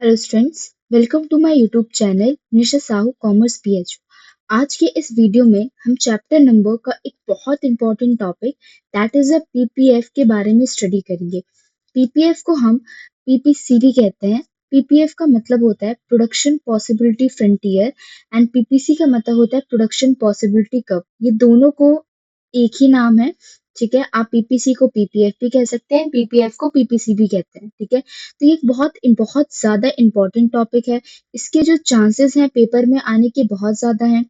Hello students, welcome to my YouTube channel Nisha Sahu commerce PH. आज के इस वीडियो में हम चैप्टर नंबर का एक बहुत important topic that is a PPF के बारे में स्टडी करेंगे। पीपीएफ को हम पीपीसी भी कहते हैं। पीपीएफ का मतलब होता है production possibility frontier and PPC का मतलब होता है प्रोडक्शन पॉसिबिलिटी कर्व। ये दोनों को एक ही नाम है, ठीक है। आप पीपीसी को पीपीएफ भी कह सकते हैं, पीपीएफ को पीपीसी भी कहते हैं, ठीक है। तो ये एक बहुत ज़्यादा इम्पोर्टेंट टॉपिक है। इसके जो चांसेस हैं पेपर में आने के बहुत ज़्यादा हैं,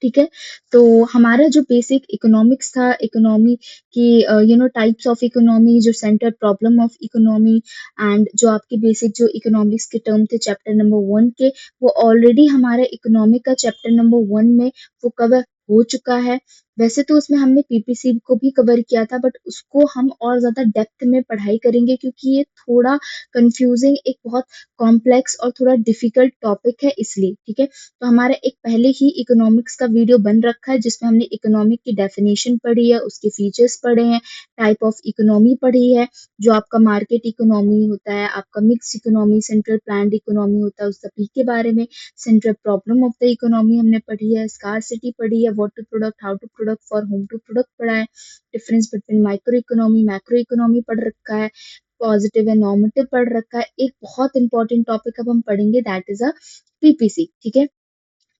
ठीक है। तो हमारा जो बेसिक इकोनॉमिक्स था, इकोनॉमी की टाइप्स ऑफ इकोनॉमी, जो centre problem of economy and जो आपके बेसिक जो इकोनॉमिक्स के टर्म थे चैप्टर नंबर 1 के, वो ऑलरेडी हमारे इकोनॉमिक का चैप्टर नंबर 1 में वो कवर हो चुका है। वैसे तो उसमें हमने पीपीसी को भी कवर किया था, बट उसको हम और ज़्यादा डेप्थ में पढ़ाई करेंगे क्योंकि ये थोड़ा कंफ्यूजिंग, एक बहुत कॉम्प्लेक्स और थोड़ा डिफिकल्ट टॉपिक है, इसलिए, ठीक है। तो हमारा एक पहले ही इकोनॉमिक्स का वीडियो बन रखा है जिसमें हमने इकोनॉमिक की डेफिनेशन पढ़ी है, उसके फीचर्स पढ़े हैं, टाइप ऑफ इकोनॉमी पढ़ी है, जो आपका मार्केट इकोनॉमी होता है, आपका mix economy, central planned economy होता है, उस सभी के बारे में। Central problem of the economy हमने पढ़ी है, स्कार्सिटी पढ़ी है, what to product, how to product, for whom to product पढ़ा है, difference between micro economy, macro economy पढ़ रखा है, पॉजिटिव एंड नॉर्मेटिव पढ़ रखा है। एक बहुत इंपॉर्टेंट टॉपिक अब हम पढ़ेंगे दैट इज अ पीपीसी, ठीक है।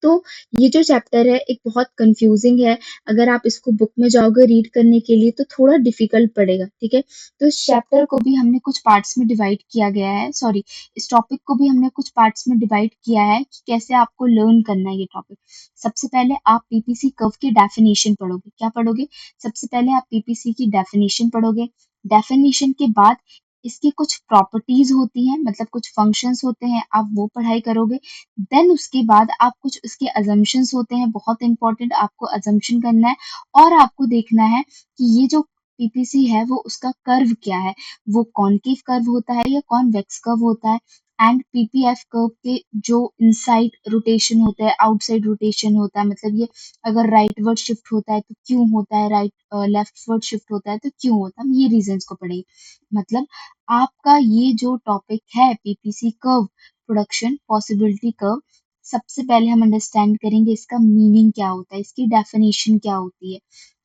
तो ये जो चैप्टर है एक बहुत कंफ्यूजिंग है। अगर आप इसको बुक में जाओगे रीड करने के लिए तो थोड़ा डिफिकल्ट पड़ेगा, ठीक है। तो इस चैप्टर को भी हमने कुछ पार्ट्स में डिवाइड किया गया है, सॉरी, इस टॉपिक को भी हमने कुछ पार्ट्स में डिवाइड किया है कि कैसे आपको लर्न करना है ये टॉपिक। सबसे पहले आप पीपीसी कर्व की डेफिनेशन पढ़ोगे। क्या पढ़ोगे? सबसे पहले आप पीपीसी की डेफिनेशन पढ़ोगे। डेफिनेशन के बाद इसकी कुछ प्रॉपर्टीज होती हैं, मतलब कुछ फंक्शंस होते हैं, आप वो पढ़ाई करोगे। देन उसके बाद आप कुछ उसके अजम्पशंस होते हैं, बहुत इंपॉर्टेंट, आपको अजम्पशन करना है और आपको देखना है कि ये जो पीपीसी है वो उसका कर्व क्या है, वो कॉनकेव कर्व होता है या कॉन्वेक्स कर्व होता है। एंड पीपीएफ कर्व के जो इनसाइड रोटेशन होता है, आउटसाइड रोटेशन होता है, मतलब ये अगर राइटवर्ड शिफ्ट होता है तो क्यों होता है, लेफ्टवर्ड शिफ्ट होता है तो क्यों होता है, ये रीजंस को पढ़ेंगे। मतलब आपका ये जो टॉपिक है PPC curve, production possibility curve, सबसे पहले हम अंडरस्टैंड करेंगे इसका मीनिंग क्या होता है, इसकी डेफिनेशन क्या होती है।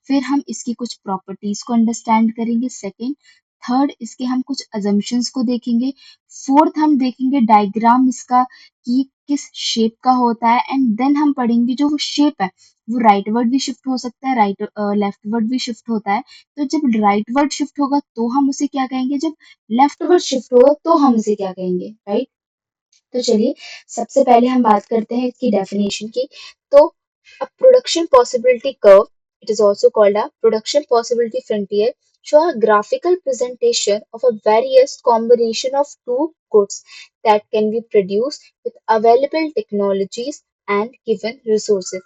फिर हम इसकी कुछ प्रॉपर्टीज को अंडरस्टैंड करेंगे, सेकंड। थर्ड, इसके हम कुछ अजम्पशंस को देखेंगे। फोर्थ, हम देखेंगे डायग्राम इसका कि किस शेप का होता है। एंड देन हम पढ़ेंगे जो वो शेप है वो राइटवर्ड भी शिफ्ट हो सकता है, लेफ्टवर्ड भी शिफ्ट होता है। तो जब राइटवर्ड शिफ्ट होगा तो हम उसे क्या कहेंगे, जब लेफ्टवर्ड शिफ्ट होगा तो हम उसे क्या कहेंगे, राइट। तो चलिए, सबसे पहले हम बात करते हैं इसकी डेफिनेशन की। तो a production possibility curve, it is also called a production possibility frontier, show a graphical presentation of a various combination of two goods that can be produced with available technologies and given resources.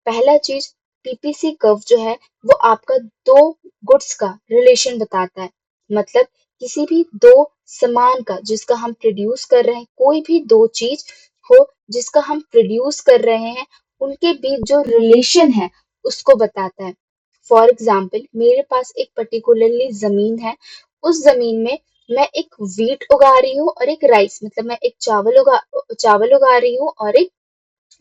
पहला चीज, PPC curve जो है वो आपका दो goods का relation बताता है। मतलब किसी भी दो सामान का जिसका हम प्रोड्यूस कर रहे हैं, कोई भी दो चीज हो जिसका हम प्रोड्यूस कर रहे हैं, उनके बीच जो रिलेशन है उसको बताता है। फॉर एग्जाम्पल, मेरे पास एक पर्टिकुलरली जमीन है, उस जमीन में मैं एक वीट उगा रही हूँ और एक राइस, मतलब मैं एक चावल उगा रही हूँ और एक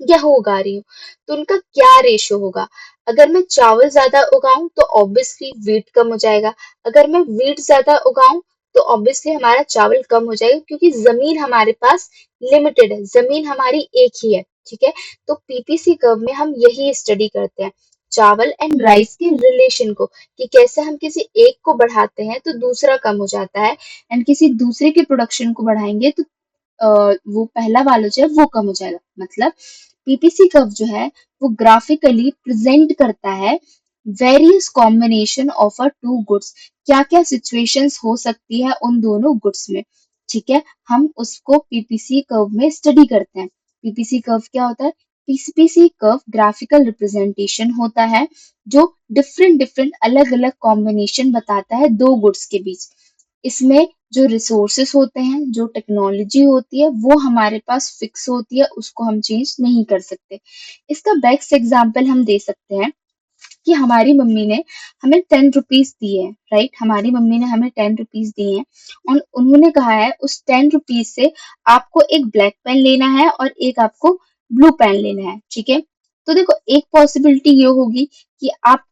गेहूं उगा रही हूँ। तो उनका क्या रेशो होगा? अगर मैं चावल ज्यादा उगाऊं तो ऑब्वियसली वीट कम हो जाएगा। अगर मैं वीट ज्यादा उगाऊं तो ऑब्वियसली हमारा चावल कम हो जाएगा, क्योंकि जमीन हमारे पास लिमिटेड है, जमीन हमारी एक ही है, ठीक है। तो पीपीसी कर्व में हम यही स्टडी करते हैं, चावल एंड राइस के रिलेशन को, कि कैसे हम किसी एक को बढ़ाते हैं तो दूसरा कम हो जाता है, एंड किसी दूसरे के प्रोडक्शन को बढ़ाएंगे तो वो पहला वाला जो है वो कम हो जाएगा। मतलब पीपीसी कर्व जो है वो ग्राफिकली प्रेजेंट करता है various combination of a two goods, क्या क्या सिचुएशंस हो सकती है उन दोनों गुड्स में, ठीक है। हम उसको पीपीसी कर्व में स्टडी करते हैं। पीपीसी कर्व क्या होता है? पीपीसी कर्व ग्राफिकल रिप्रेजेंटेशन होता है जो डिफरेंट डिफरेंट अलग अलग कॉम्बिनेशन बताता है दो गुड्स के बीच। इसमें जो रिसोर्सेस होते हैं, जो टेक्नोलॉजी होती है, वो हमारे पास फिक्स होती है, उसको हम चेंज नहीं कर सकते। इसका बेस्ट एग्जांपल हम दे सकते हैं, कि हमारी मम्मी ने हमें 10 रुपीज दिए हैं, राइट? हमारी मम्मी ने हमें 10 रुपीज दिए हैं और उन्होंने कहा है उस 10 रुपीज से आपको एक ब्लैक पेन लेना है और एक आपको ब्लू पेन लेना है, ठीक है? तो देखो, एक पॉसिबिलिटी ये होगी कि आप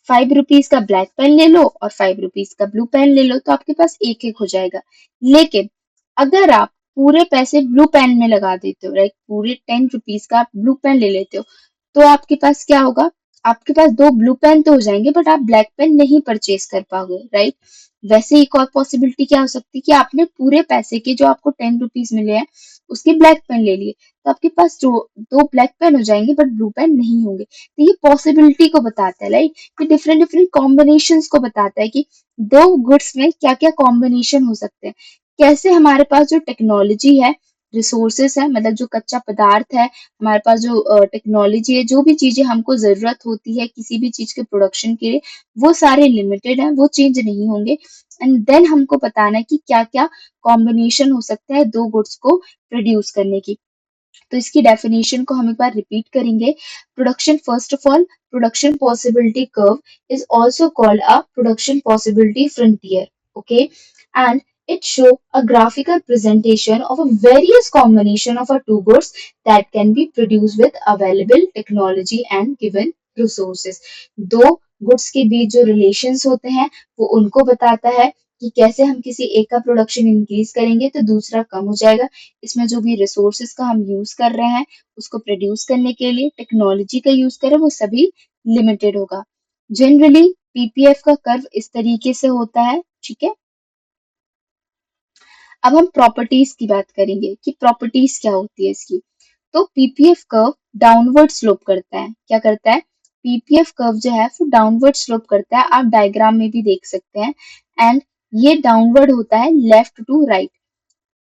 5 रुपीज का ब्लैक पेन ले लो और 5 रुपीज का ब्लू पेन ले लो, तो आपके पास एक एक हो जाएगा। लेकिन अगर आप पूरे पैसे ब्लू पेन में लगा देते हो, राइट, पूरे 10 रुपीज का आप ब्लू पेन ले लेते हो, तो आपके पास क्या होगा? आपके पास दो ब्लू पेन तो हो जाएंगे बट आप ब्लैक पेन नहीं परचेज कर पाओगे, राइट? वैसे एक और पॉसिबिलिटी क्या हो सकती है कि आपने पूरे पैसे के जो आपको 10 रुपीज मिले हैं उसके ब्लैक पेन ले लिए, तो आपके पास जो दो ब्लैक पेन हो जाएंगे बट ब्लू पेन नहीं होंगे। तो ये पॉसिबिलिटी को बताता है, राइट? कि डिफरेंट डिफरेंट कॉम्बिनेशंस को बताता है कि दो गुड्स में क्या क्या कॉम्बिनेशन हो सकते हैं। कैसे हमारे पास जो टेक्नोलॉजी है, रिसोर्सेस है, मतलब जो कच्चा पदार्थ है, हमारे पास जो टेक्नोलॉजी है, जो भी चीजें हमको जरूरत होती है किसी भी चीज के प्रोडक्शन के लिए, वो सारे लिमिटेड है, वो चेंज नहीं होंगे। एंड देन हमको बताना है कि क्या क्या कॉम्बिनेशन हो सकता है दो गुड्स को प्रोड्यूस करने की। तो इसकी डेफिनेशन को हम एक बार रिपीट करेंगे। Production, first of all, production possibility curve is also called a production possibility frontier, okay? And it show a graphical presentation of a various combination of a two goods that can be produced with available technology and given resources. दो goods के बीच जो relations होते हैं वो उनको बताता है कि कैसे हम किसी एक का प्रोडक्शन इंक्रीज करेंगे तो दूसरा कम हो जाएगा। इसमें जो भी रिसोर्सेज का हम यूज कर रहे हैं उसको प्रोड्यूस करने के लिए टेक्नोलॉजी का यूज करें, वो सभी लिमिटेड होगा। जनरली पीपीएफ का कर्व इस तरीके से होता है, ठीक है? अब हम प्रॉपर्टीज की बात करेंगे कि प्रॉपर्टीज क्या होती है इसकी। तो पीपीएफ कर्व डाउनवर्ड स्लोप करता है। क्या करता है? पीपीएफ कर्व जो है वो डाउनवर्ड स्लोप करता है, आप डायग्राम में भी देख सकते हैं। एंड ये डाउनवर्ड होता है लेफ्ट टू राइट।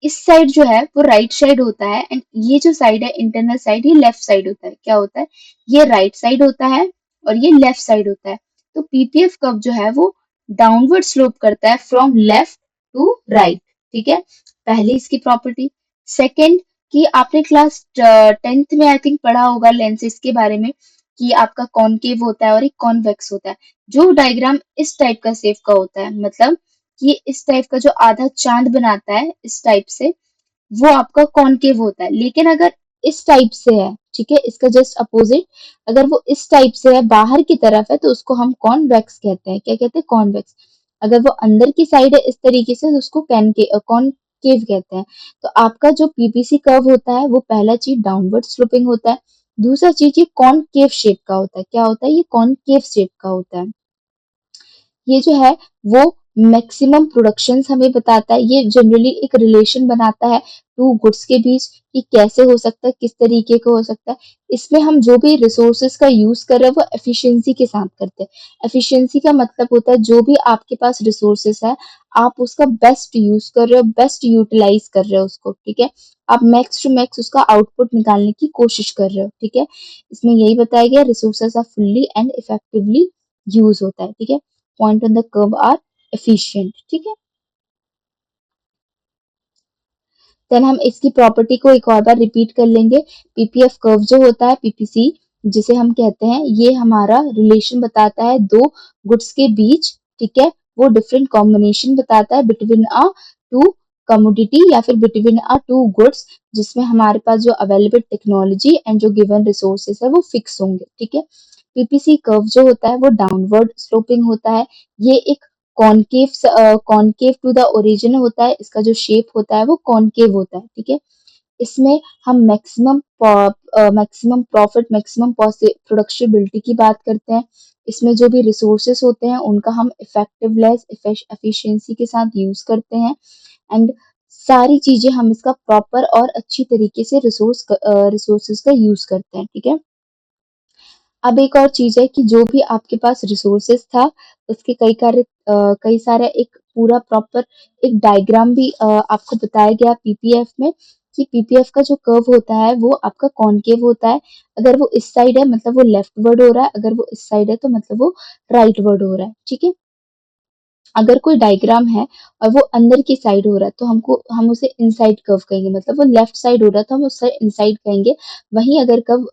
इस साइड जो है वो राइट साइड होता है एंड ये जो साइड है इंटरनल साइड, ये लेफ्ट साइड होता है। क्या होता है? ये राइट साइड होता है और ये लेफ्ट साइड होता है। तो पीपीएफ कर्व जो है वो डाउनवर्ड स्लोप करता है फ्रॉम लेफ्ट टू राइट, ठीक है? पहली इसकी प्रॉपर्टी। सेकंड, कि आपने क्लास 10th में आई थिंक पढ़ा होगा लेंसेज के बारे में कि आपका कॉनकेव होता है और एक कॉन्वेक्स होता है। जो डायग्राम इस टाइप का शेप का होता है, मतलब ये इस टाइप का जो आधा चांद बनाता है इस टाइप से, वो आपका कॉनकेव होता है। लेकिन अगर इस टाइप से है, ठीक है, इसका जस्ट अपोजिट, अगर वो इस टाइप से है, बाहर की तरफ है, तो उसको हम कॉन्वेक्स कहते हैं। क्या कहते हैं? कॉन्वेक्स। अगर वो अंदर की साइड है इस तरीके से तो उसको कॉनकेव कहते हैं। तो आपका जो पीपीसी कर्व होता है वो पहला चीज डाउनवर्ड स्लोपिंग होता है। दूसरा चीज ये कॉनकेव शेप का होता है। क्या होता है? ये कॉनकेव शेप का होता है। ये जो है वो मैक्सिमम प्रोडक्शंस हमें बताता है। ये जनरली एक रिलेशन बनाता है टू गुड्स के बीच कि कैसे हो सकता है, किस तरीके का हो सकता है। इसमें हम जो भी रिसोर्सेज का यूज कर रहे हैं वो एफिशिएंसी के साथ करते हैं। एफिशिएंसी का मतलब होता है जो भी आपके पास रिसोर्सेज है आप उसका बेस्ट यूज कर रहे हो, बेस्ट यूटिलाइज कर रहे हो उसको, ठीक है? आप मैक्स टू मैक्स उसका आउटपुट निकालने की कोशिश कर रहे हो, ठीक है? इसमें यही बताया गया resources are fully and effectively use होता है, ठीक है? Point on the curve are efficient, ठीक है? देन हम इसकी प्रॉपर्टी को एक और बार रिपीट कर लेंगे। पीपीएफ कर्व जो होता है, पीपीसी जिसे हम कहते हैं, ये हमारा रिलेशन बताता है दो गुड्स के बीच, ठीक है? वो डिफरेंट कॉम्बिनेशन बताता है बिटवीन अ टू कमोडिटी या फिर बिटवीन अ टू गुड्स, जिसमें हमारे पास जो अवेलेबल टेक्नोलॉजी एंड जो गिवन रिसोर्सेस है वो फिक्स होंगे, ठीक है? पीपीसी कर्व जो होता है वो डाउनवर्ड स्लोपिंग होता है। ये एक कॉनकेव टू द ओरिजिन होता है। इसका जो शेप होता है वो कॉनकेव होता है, ठीक है? इसमें हम मैक्सिमम प्रॉफिट, मैक्सिमम प्रोडक्टिबिलिटी की बात करते हैं। इसमें जो भी रिसोर्सेस होते हैं उनका हम इफेक्टिवनेस, एफिशिएंसी के साथ यूज करते हैं। एंड सारी चीजें हम इसका प्रॉपर और अच्छी तरीके से रिसोर्सेज का यूज करते हैं, ठीक है? अब एक और चीज है कि जो भी आपके पास रिसोर्सेस था उसके कई सारे एक पूरा प्रॉपर एक डायग्राम भी आपको बताया गया पीपीएफ में कि पीपीएफ का जो कर्व होता है वो आपका कॉनकेव होता है। अगर वो इस साइड है मतलब वो लेफ्ट वर्ड हो रहा है, अगर वो इस साइड है तो मतलब वो राइट वर्ड हो रहा है, ठीक है? अगर कोई डायग्राम है और वो अंदर की साइड हो रहा है तो हम उसे इनसाइड कर्व कहेंगे, मतलब वो लेफ्ट साइड हो रहा है तो हम उसे इनसाइड कहेंगे। वहीं अगर कर्व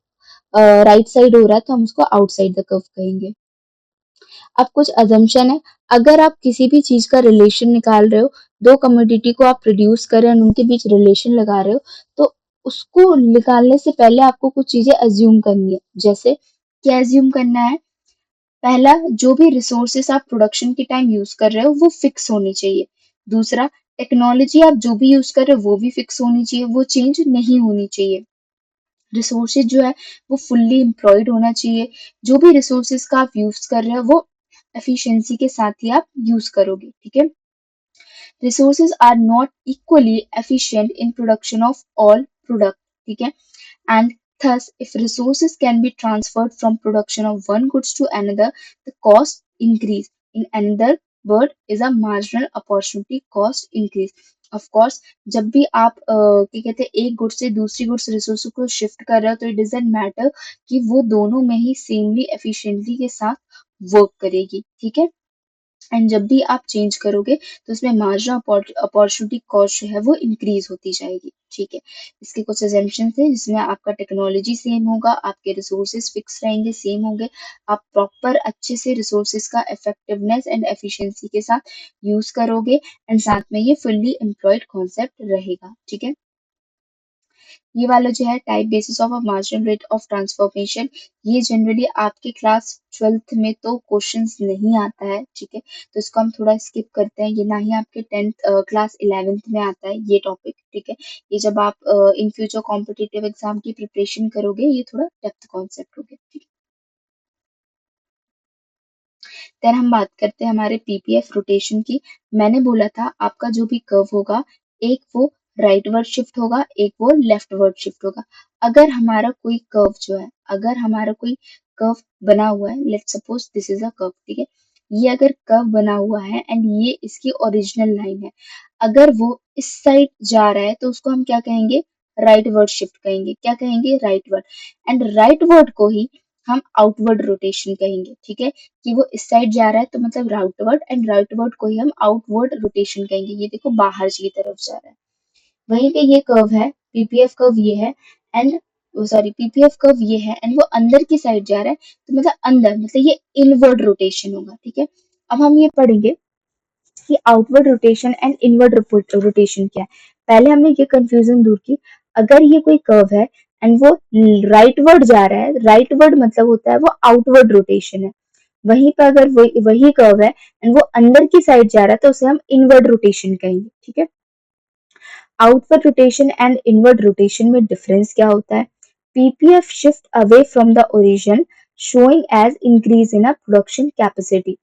राइट साइड हो रहा है तो हम उसको आउटसाइड द कर्व कहेंगे। अब कुछ अजम्पशन है, अगर आप किसी भी चीज का रिलेशन निकाल रहे हो, दो कमोडिटी को आप प्रोड्यूस कर रहे हैं, उनके बीच रिलेशन लगा रहे हो, तो उसको निकालने से पहले आपको कुछ चीजें अज्यूम करनी है। जैसे क्या अज्यूम करना है? पहला, जो भी रिसोर्सेस आप प्रोडक्शन के टाइम यूज कर रहे हो वो फिक्स होनी चाहिए। दूसरा, टेक्नोलॉजी आप जो भी यूज कर रहे हो वो भी फिक्स होनी चाहिए, वो चेंज नहीं होनी चाहिए। रिसोर्सेज जो है वो फुल्ली एम्प्लॉयड होना चाहिए। जो भी रिसोर्सेज का आप यूज कर रहे हो वो एफिशिएंसी के साथ ही आप यूज करोगे, ठीक है। resources are not equally efficient in production of all product, ठीक है, and thus if resources can be transferred from production of one goods to another, the cost increase. In another word is a marginal opportunity cost increase. of course जब भी आप क्या कहते हैं एक goods से दूसरी गुड्स रिसोर्स को शिफ्ट कर रहे हो तो इट डजेंट मैटर कि वो दोनों में ही सेमली एफिशिएंटली के साथ वर्क करेगी, ठीक है। एंड जब भी आप चेंज करोगे तो उसमें मार्जिनल अपॉर्चुनिटी कॉस्ट जो है वो इंक्रीज होती जाएगी, ठीक है। इसके कुछ एजम्पशन थे जिसमें आपका टेक्नोलॉजी सेम होगा, आपके रिसोर्सेज फिक्स रहेंगे, सेम होंगे, आप प्रॉपर अच्छे से रिसोर्सेज का इफेक्टिवनेस एंड एफिशिएंसी के साथ यूज करोगे, एंड साथ में ये फुल्ली एम्प्लॉयड कॉन्सेप्ट रहेगा, ठीक है। ये वाला जो है type basis of a marginal rate of transformation, ये जनरली आपके क्लास 12th में तो क्वेश्चंस नहीं आता है, ठीक है, तो इसको हम थोड़ा स्किप करते हैं। ये ना ही आपके 10th क्लास 11th में आता है ये टॉपिक, ठीक है। ये जब आप इन फ्यूचर कॉम्पिटिटिव एग्जाम की प्रिपरेशन करोगे ये थोड़ा डेप्थ कॉन्सेप्ट हो गया, ठीक है। देन हम बात करते हैं हमारे पीपीएफ रोटेशन की। मैंने बोला था आपका जो भी कर्व होगा, एक वो राइट वर्ड शिफ्ट होगा, एक वो लेफ्ट वर्ड शिफ्ट होगा। अगर हमारा कोई कर्व जो है, अगर हमारा कोई कर्व बना हुआ है, let's suppose this is a curve, ठीक है, ये अगर कर्व बना हुआ है एंड ये इसकी ओरिजिनल लाइन है, अगर वो इस साइड जा रहा है तो उसको हम क्या कहेंगे? राइट वर्ड शिफ्ट कहेंगे। क्या कहेंगे? Right word. And right word को ही हम आउटवर्ड रोटेशन कहेंगे, ठीक है, कि वो इस साइड जा रहा है तो मतलब राउटवर्ड, एंड राउटवर्ड को ही हम आउटवर्ड रोटेशन कहेंगे। ये देखो बाहर की तरफ जा रहा है। वहीं पे ये कर्व है, पीपीएफ कर्व ये है, एंड सॉरी पीपीएफ कर्व ये है एंड वो अंदर की साइड जा रहा है, तो मतलब अंदर, मतलब ये इनवर्ड रोटेशन होगा, ठीक है। अब हम ये पढ़ेंगे कि outward rotation and inward rotation क्या है। पहले हमने ये कंफ्यूजन दूर की। अगर ये कोई कर्व है एंड वो राइटवर्ड जा रहा है, राइटवर्ड मतलब होता है वो आउटवर्ड रोटेशन है। वहीं पर अगर वही कर्व है एंड वो अंदर की साइड जा रहा है तो उसे हम इनवर्ड रोटेशन कहेंगे, ठीक है। Outward rotation and inward rotation में डिफरेंस क्या होता है? PPF shift away from the origin showing as increase in a production capacity.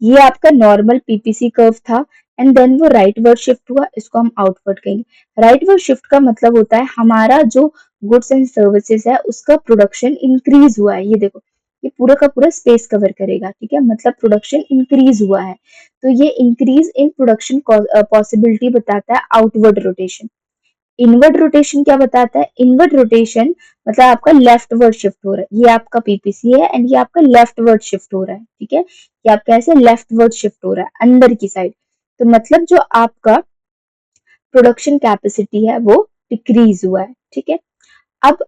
ये आपका नॉर्मल पीपीसी कर्व था एंड देन वो राइटवर्ड शिफ्ट हुआ, इसको हम आउटवर्ड कहेंगे। राइटवर्ड शिफ्ट का मतलब होता है हमारा जो गुड्स एंड सर्विसेज है उसका प्रोडक्शन इंक्रीज हुआ है। ये देखो, ये पूरा का पूरा स्पेस कवर करेगा, ठीक है, मतलब प्रोडक्शन इंक्रीज हुआ है। तो ये इंक्रीज इन प्रोडक्शन पॉसिबिलिटी बताता है आउटवर्ड रोटेशन। इनवर्ड रोटेशन क्या बताता है? इनवर्ड रोटेशन मतलब आपका लेफ्ट वर्ड शिफ्ट हो रहा है। ये आपका पीपीसी है एंड ये आपका लेफ्ट वर्ड शिफ्ट हो रहा है, ठीक है। ये आपका ऐसे लेफ्ट वर्ड शिफ्ट हो रहा है अंदर की साइड। तो मतलब जो आपका प्रोडक्शन कैपेसिटी है वो डिक्रीज हुआ है, ठीक है। अब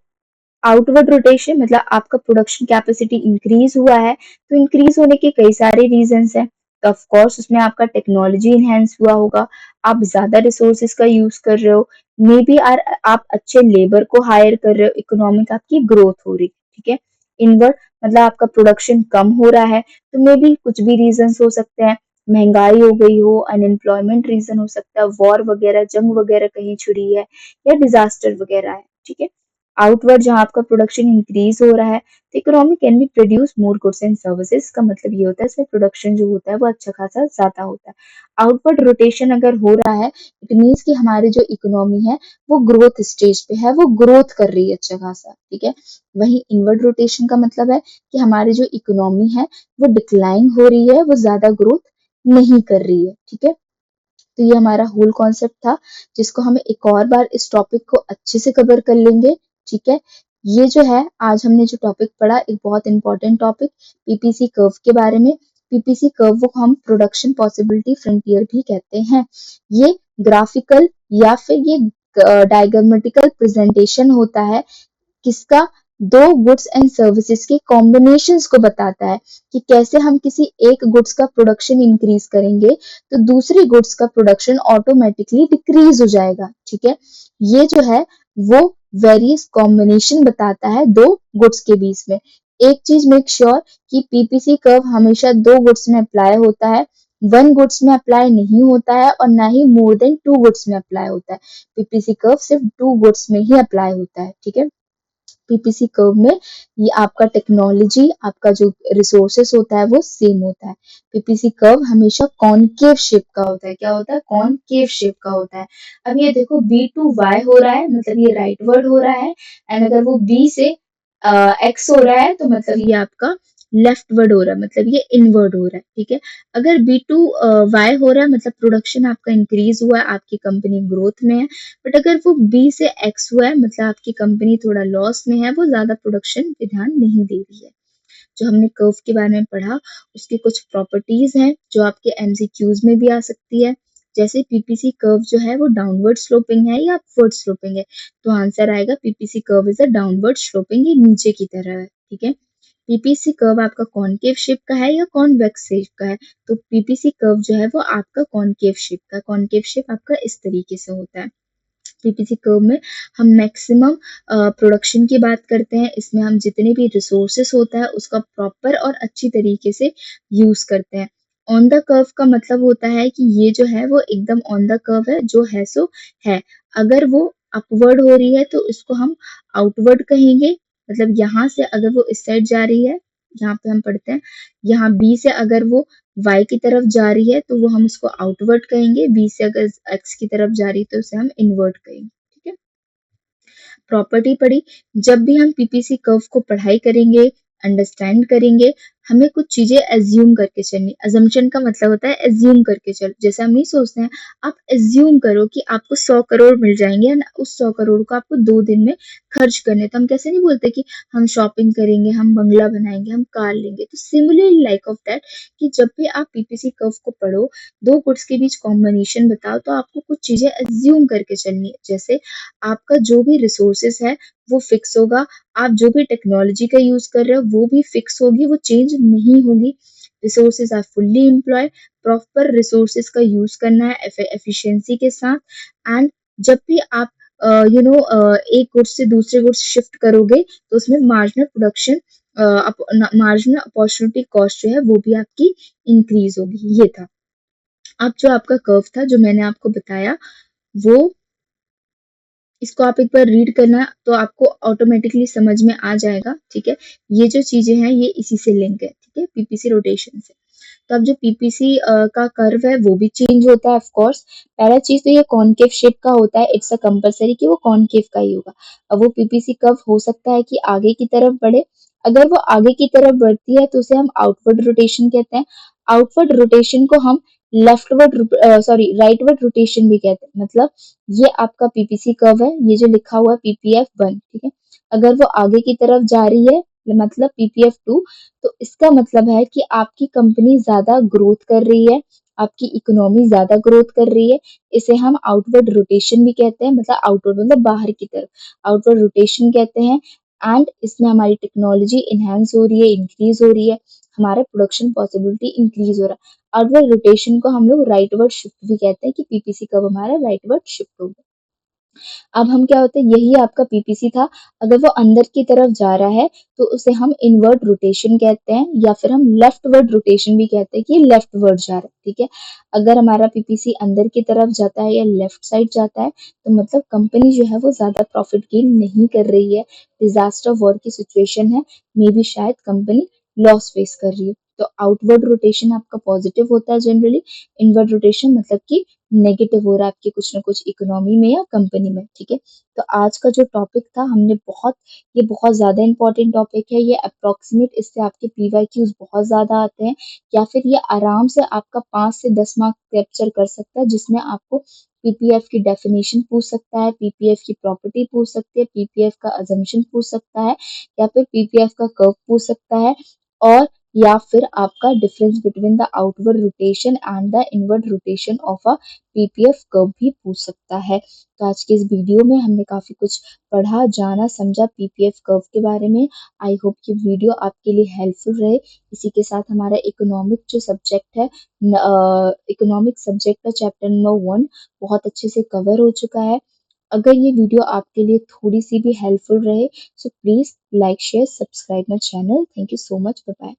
आउटवर्ड रोटेशन मतलब आपका प्रोडक्शन कैपेसिटी इंक्रीज हुआ है, तो इंक्रीज होने के कई सारे रीजंस हैं। तो ऑफ कोर्स उसमें आपका टेक्नोलॉजी इनहेंस हुआ होगा, आप ज्यादा रिसोर्सेज का यूज कर रहे हो, मे बी आप अच्छे लेबर को हायर कर रहे हो, इकोनॉमिक आपकी ग्रोथ हो रही, ठीक है। इनवर्ड मतलब आपका प्रोडक्शन कम हो रहा है, तो मे बी कुछ भी रीजंस हो सकते हैं, महंगाई हो गई हो, अनएम्प्लॉयमेंट रीजन हो सकता है, वॉर वगैरह, जंग वगैरह कहीं छिड़ी है, या डिजास्टर वगैरह है, ठीक है। आउटवर्ड जहाँ आपका प्रोडक्शन इंक्रीज हो रहा है, तो economy can be produce more goods and services का मतलब ये होता है इसमें प्रोडक्शन जो होता है वो अच्छा खासा ज्यादा होता है। आउटवर्ड रोटेशन अगर हो रहा है, इट मीन्स कि हमारी जो इकोनॉमी है वो ग्रोथ स्टेज पे है, वो ग्रोथ कर रही है अच्छा खासा, ठीक है। वही इनवर्ड रोटेशन का मतलब है कि हमारी जो इकोनॉमी है वो डिक्लाइन हो रही है, वो ज्यादा ग्रोथ नहीं कर रही है, ठीक है। तो ये हमारा होल कॉन्सेप्ट था, जिसको हम एक और बार इस टॉपिक को अच्छे से कवर कर लेंगे, ठीक है। ये जो है आज हमने जो टॉपिक पढ़ा एक बहुत इंपॉर्टेंट टॉपिक पीपीसी कर्व के बारे में। पीपीसी कर्व को हम प्रोडक्शन पॉसिबिलिटी फ्रंटियर भी कहते हैं। ये ग्राफिकल या फिर ये डायग्रामेटिकल प्रेजेंटेशन होता है किसका? दो गुड्स एंड सर्विसेज के कॉम्बिनेशंस को बताता है कि कैसे हम किसी एक गुड्स का प्रोडक्शन इंक्रीज करेंगे तो दूसरी गुड्स का प्रोडक्शन ऑटोमेटिकली डिक्रीज हो जाएगा। ठीक है, ये जो है वो वेरियस कॉम्बिनेशन बताता है दो गुड्स के बीच में। एक चीज मेक श्योर कि पीपीसी कर्व हमेशा दो गुड्स में अप्लाई होता है, वन गुड्स में अप्लाई नहीं होता है और ना ही मोर देन टू गुड्स में अप्लाई होता है। पीपीसी कर्व सिर्फ टू गुड्स में ही अप्लाई होता है। ठीक है, पीपीसी कर्व में ये आपका टेक्नोलॉजी, आपका जो रिसोर्सेस होता है वो सेम होता है। पीपीसी कर्व हमेशा कॉनकेव शेप का होता है। क्या होता है? कॉनकेव शेप का होता है। अब ये देखो बी टू वाई हो रहा है, मतलब ये राइट वर्ड हो रहा है, एंड अगर वो बी से एक्स हो रहा है तो मतलब ये आपका लेफ्ट वर्ड हो रहा है, मतलब ये इनवर्ड हो रहा है। ठीक है, अगर बी टू वाई हो रहा है मतलब प्रोडक्शन आपका इंक्रीज हुआ है, आपकी कंपनी ग्रोथ में है। बट अगर वो बी से एक्स हुआ है मतलब आपकी कंपनी थोड़ा लॉस में है, वो ज्यादा प्रोडक्शन पे ध्यान नहीं दे रही है। जो हमने कर्व के बारे में पढ़ा उसकी कुछ प्रॉपर्टीज हैं जो आपके एमसीक्यूज में भी आ सकती है। जैसे पीपीसी कर्व जो है वो डाउनवर्ड स्लोपिंग है या अपवर्ड स्लोपिंग है, तो आंसर आएगा PPC curve is a downward sloping, ये नीचे की तरह है। ठीक है, पीपीसी कर्व आपका कॉनकेव शेप का है या कॉन्वेक्स शेप का है, तो पीपीसी कर्व जो है वो आपका कॉनकेव शेप का, कॉनकेव शेप आपका इस तरीके से होता है। पीपीसी कर्व में हम मैक्सिमम प्रोडक्शन की बात करते हैं, इसमें हम जितने भी रिसोर्सेस होता है उसका प्रॉपर और अच्छी तरीके से यूज करते हैं। ऑन द कर्व का मतलब होता है कि ये जो है वो एकदम ऑन द कर्व है, जो है सो है। अगर वो अपवर्ड हो रही है तो इसको हम आउटवर्ड कहेंगे, मतलब यहाँ से अगर वो इस साइड जा रही है, यहाँ पे हम पढ़ते हैं, यहाँ बी से अगर वो वाई की तरफ जा रही है तो वो हम उसको आउटवर्ड कहेंगे, बी से अगर एक्स की तरफ जा रही है तो उसे हम इनवर्ट कहेंगे। ठीक है, प्रॉपर्टी पढ़ी। जब भी हम पीपीसी कर्व को पढ़ाई करेंगे, अंडरस्टैंड करेंगे, हमें कुछ चीजें एज्यूम करके चलनी। अजम्पशन का मतलब होता है एज्यूम करके चल, जैसे हम नहीं सोचते हैं, आप एज्यूम करो कि आपको 100 करोड़ मिल जाएंगे और उस 100 करोड़ को आपको 2 दिन में खर्च करने, तो हम कैसे नहीं बोलते कि हम शॉपिंग करेंगे, हम बंगला बनाएंगे, हम कार लेंगे। तो सिमिलरली लाइक ऑफ दैट कि जब भी आप पीपीसी कर्व को पढ़ो, दो गुड्स के बीच कॉम्बिनेशन बताओ तो आपको कुछ चीजें एज्यूम करके चलनी है। जैसे आपका जो भी रिसोर्सेस है वो फिक्स होगा, आप जो भी टेक्नोलॉजी का यूज कर रहे हो वो भी फिक्स होगी, वो चेंज नहीं होगी। Resources are fully employ, proper resources का यूज करना है एफिशिएंसी के साथ। एंड जब भी आप एक गुड्स से दूसरे गुड्स शिफ्ट करोगे तो उसमें marginal production, marginal opportunity cost जो है वो भी आपकी इंक्रीज होगी। ये था। अब जो आपका कर्व था जो मैंने आपको बताया, वो इसको आप एक बार रीड करना तो आपको ऑटोमेटिकली समझ में आ जाएगा। ठीक है, ये जो चीजें हैं ये इसी से लिंक है। ठीक है, पीपीसी रोटेशन से। तो अब जो पीपीसी का कर्व है वो भी चेंज होता है ऑफ कोर्स। पहला चीज तो ये कॉनकेव शेप का होता है, इट्स अ कंपलसरी कि वो कॉनकेव का ही होगा। अब वो पीपीसी कर्व हो सकता है कि आगे की तरफ बढ़े, अगर वो आगे की तरफ बढ़ती है तो उसे हम आउटवर्ड रोटेशन कहते हैं। आउटवर्ड रोटेशन को हम राइटवर्ड रोटेशन भी कहते हैं। मतलब ये आपका पीपीसी कर्व है, ये जो लिखा हुआ है पीपीएफ 1। ठीक है, अगर वो आगे की तरफ जा रही है मतलब पीपीएफ 2, तो इसका मतलब है कि आपकी कंपनी ज्यादा ग्रोथ कर रही है, आपकी इकोनॉमी ज्यादा ग्रोथ कर रही है। इसे हम आउटवर्ड रोटेशन भी कहते हैं, मतलब आउटवर्ड मतलब बाहर की तरफ, आउटवर्ड रोटेशन कहते हैं। एंड इसमें हमारी टेक्नोलॉजी इनहेंस हो रही है, इंक्रीज हो रही है, हमारा प्रोडक्शन पॉसिबिलिटी इंक्रीज हो रहा है। आउटवर्ड रोटेशन को हम लोग राइटवर्ड शिफ्ट भी कहते हैं कि पीपीसी कब हमारा राइटवर्ड शिफ्ट हो गया। अब हम क्या होता है, यही आपका पीपीसी था, अगर वो अंदर की तरफ जा रहा है तो उसे हम इनवर्ट रोटेशन कहते हैं, या फिर हम लेफ्टवर्ड रोटेशन भी कहते हैं कि ये लेफ्टवर्ड जा रहा है। ठीक है, अगर हमारा पीपीसी अंदर की तरफ जाता है या लेफ्ट साइड जाता है तो मतलब कंपनी जो है वो ज्यादा प्रॉफिट गेन नहीं कर रही है, डिजास्टर वॉर की सिचुएशन है, मे बी शायद कंपनी लॉस फेस कर रही है। तो आउटवर्ड रोटेशन आपका पॉजिटिव होता है जनरली, इनवर्ड रोटेशन मतलब कि नेगेटिव हो रहा है आपकी कुछ ना कुछ इकोनॉमी में या कंपनी में। ठीक है, तो आज का जो टॉपिक था हमने ये बहुत ज्यादा इंपॉर्टेंट टॉपिक है, ये अप्रोक्सीमेट, इससे आपके पीवाईक्यूज बहुत ज्यादा आते हैं, या फिर ये आराम से आपका 5 से 10 मार्क कैप्चर कर सकता है, जिसमें आपको पीपीएफ की डेफिनेशन पूछ सकता है, पीपीएफ की प्रॉपर्टी पूछ सकती है, पीपीएफ का अजम्पशन पूछ सकता है, या फिर पीपीएफ का कर्व पूछ सकता है, और या फिर आपका difference between the outward rotation and the inward rotation of a PPF curve भी पूछ सकता है। तो आज के इस वीडियो में हमने काफी कुछ पढ़ा, जाना, समझा पीपीएफ कर्व के बारे में। आई होप ये वीडियो आपके लिए हेल्पफुल रहे। इसी के साथ हमारा इकोनॉमिक जो सब्जेक्ट है, इकोनॉमिक सब्जेक्ट का चैप्टर नंबर 1 बहुत अच्छे से कवर हो चुका है। अगर ये वीडियो आपके लिए थोड़ी सी भी हेल्पफुल रहे, so please like, share, subscribe my channel. Thank you so much. Bye bye.